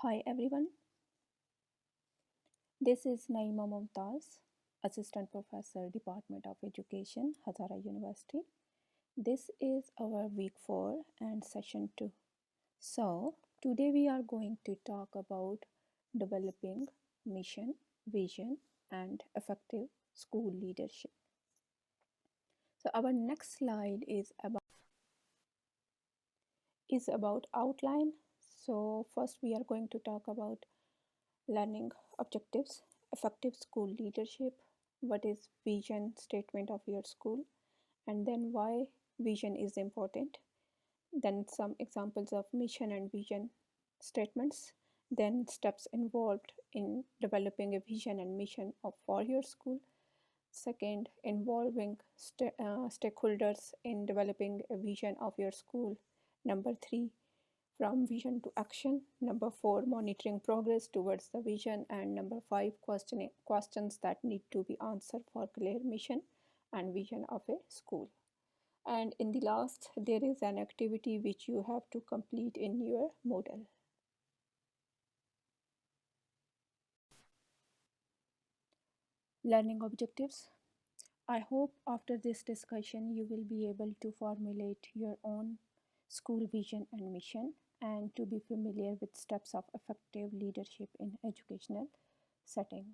Hi everyone, this is Naima Mumtaz, Assistant Professor, Department of Education, Hazara University. This is our week 4 and session 2. So, today we are going to talk about developing mission, vision, and effective school leadership. So, our next slide is about outline. So, first we are going to talk about learning objectives, effective school leadership, what is vision statement of your school, and then why vision is important, then some examples of mission and vision statements, then steps involved in developing a vision and mission for your school. Second, involving stakeholders in developing a vision of your school. Number 3, from vision to action. Number 4, monitoring progress towards the vision. And number 5, questions that need to be answered for clear mission and vision of a school. And in the last, there is an activity which you have to complete in your model. Learning objectives. I hope after this discussion you will be able to formulate your own school vision and mission and to be familiar with steps of effective leadership in educational setting.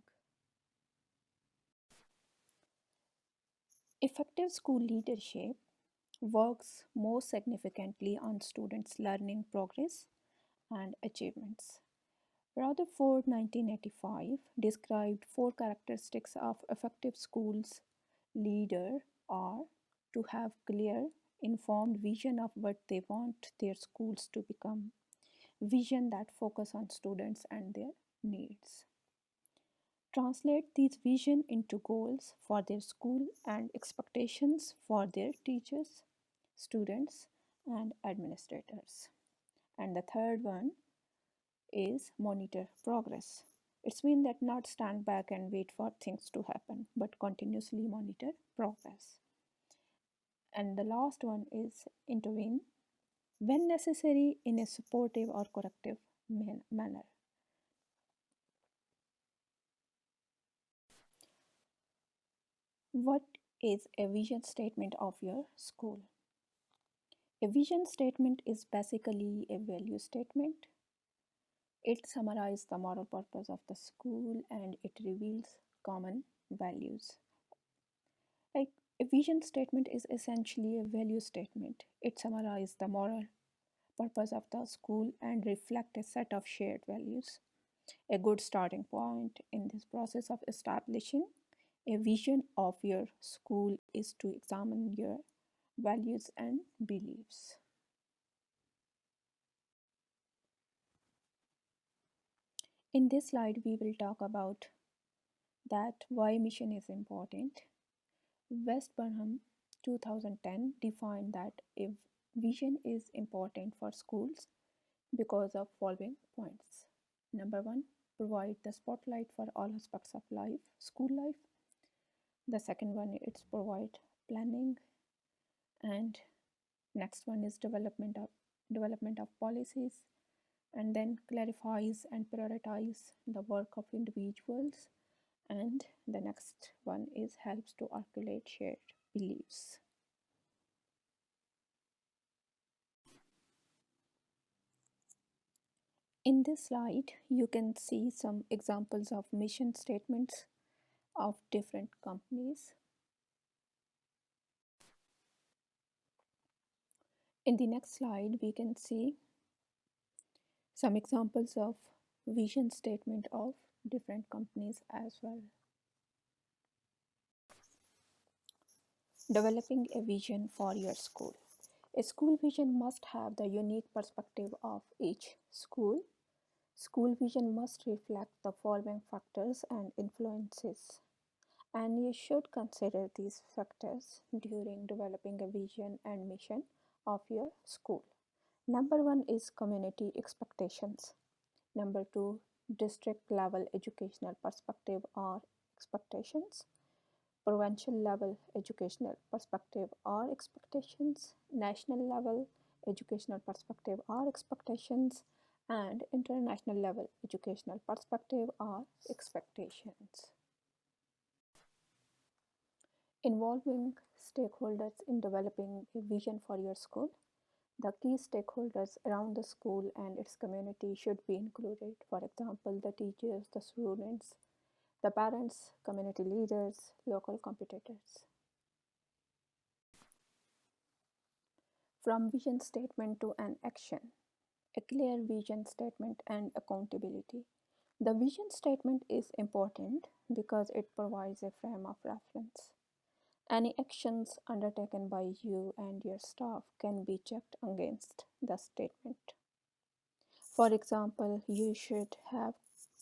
Effective school leadership works most significantly on students' learning progress and achievements. Rutherford 1985 described 4 characteristics of effective schools leader are to have clear, informed vision of what they want their schools to become, vision that focus on students and their needs. Translate these vision into goals for their school and expectations for their teachers, students, and administrators. And the third one is monitor progress. It's mean that not stand back and wait for things to happen, but continuously monitor progress. And the last one is intervene when necessary in a supportive or corrective manner. What is a vision statement of your school? A vision statement is basically a value statement. It summarizes the moral purpose of the school and it reveals common values. Like a vision statement is essentially a value statement. It summarizes the moral purpose of the school and reflect a set of shared values. A good starting point in this process of establishing a vision of your school is to examine your values and beliefs. In this slide, we will talk about that why mission is important. West Burnham 2010 defined that a vision is important for schools because of following points. Number 1, provide the spotlight for all aspects of life, school life. The second one, it's provide planning, and next one is development of policies, and then clarifies and prioritize the work of individuals, and the next one is helps to articulate shared beliefs. In this slide, you can see some examples of mission statements of different companies. In the next slide, we can see some examples of vision statement of different companies as well. Developing a vision for your school. A school vision must have the unique perspective of each school. School vision must reflect the following factors and influences, and you should consider these factors during developing a vision and mission of your school. Number 1 is community expectations. Number 2, district level educational perspective or expectations. Provincial level educational perspective or expectations. National level educational perspective or expectations. and international level educational perspective or expectations. Involving stakeholders in developing a vision for your school. The key stakeholders around the school and its community should be included. For example, the teachers, the students, the parents, community leaders, local competitors. From vision statement to an action, a clear vision statement and accountability. The vision statement is important because it provides a frame of reference. Any actions undertaken by you and your staff can be checked against the statement. For example, you should have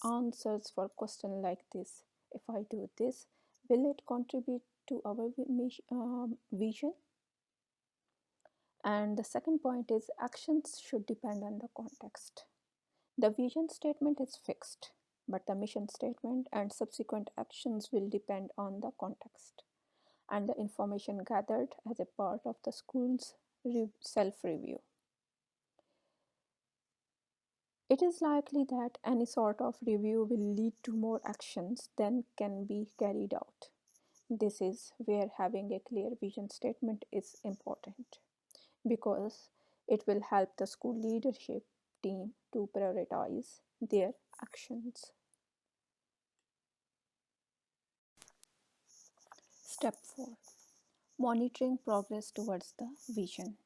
answers for questions like this. If I do this, will it contribute to our vision? And the second point is actions should depend on the context. The vision statement is fixed, but the mission statement and subsequent actions will depend on the context and the information gathered as a part of the school's self-review. It is likely that any sort of review will lead to more actions than can be carried out. This is where having a clear vision statement is important because it will help the school leadership team to prioritize their actions. Step 4. Monitoring progress towards the vision.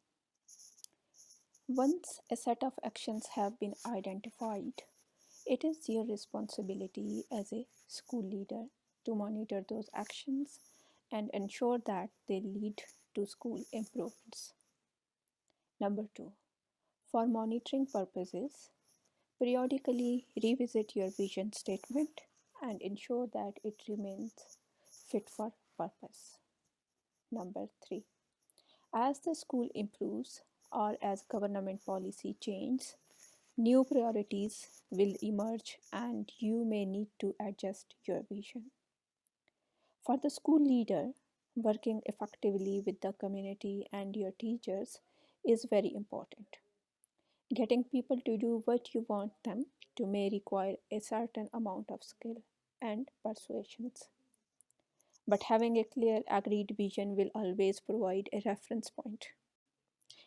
Once a set of actions have been identified, it is your responsibility as a school leader to monitor those actions and ensure that they lead to school improvements. Number 2. For monitoring purposes, periodically revisit your vision statement and ensure that it remains fit for purpose. Number 3. As the school improves or as government policy changes, new priorities will emerge and you may need to adjust your vision. For the school leader, working effectively with the community and your teachers is very important. Getting people to do what you want them to may require a certain amount of skill and persuasions. But having a clear agreed vision will always provide a reference point.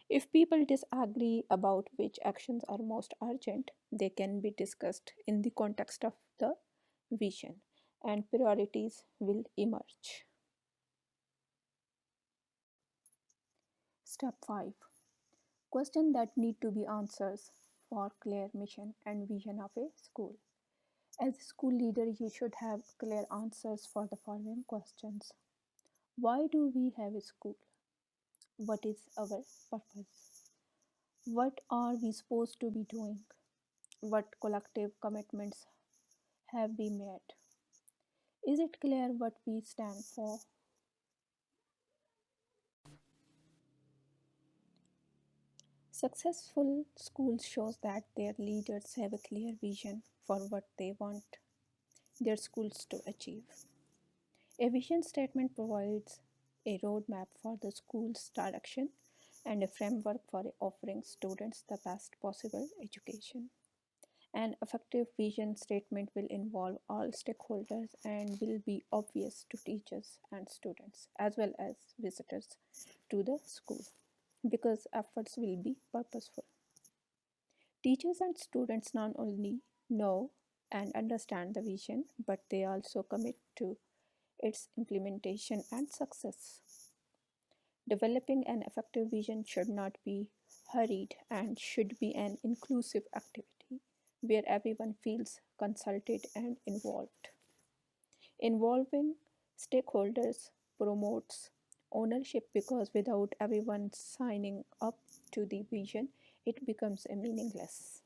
If people disagree about which actions are most urgent, they can be discussed in the context of the vision and priorities will emerge. Step 5. Questions that need to be answers for clear mission and vision of a school. As a school leader, you should have clear answers for the following questions. Why do we have a school? What is our purpose? What are we supposed to be doing? What collective commitments have we made? Is it clear what we stand for? Successful schools shows that their leaders have a clear vision for what they want their schools to achieve. A vision statement provides a roadmap for the school's direction and a framework for offering students the best possible education. An effective vision statement will involve all stakeholders and will be obvious to teachers and students as well as visitors to the school because efforts will be purposeful. Teachers and students not only know and understand the vision, but they also commit to its implementation and success. Developing an effective vision should not be hurried and should be an inclusive activity where everyone feels consulted and involved. Involving stakeholders promotes ownership because without everyone signing up to the vision, it becomes meaningless.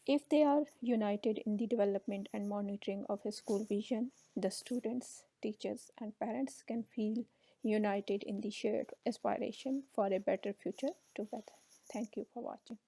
If they are united in the development and monitoring of a school vision, the students, teachers, and parents can feel united in the shared aspiration for a better future together. Thank you for watching.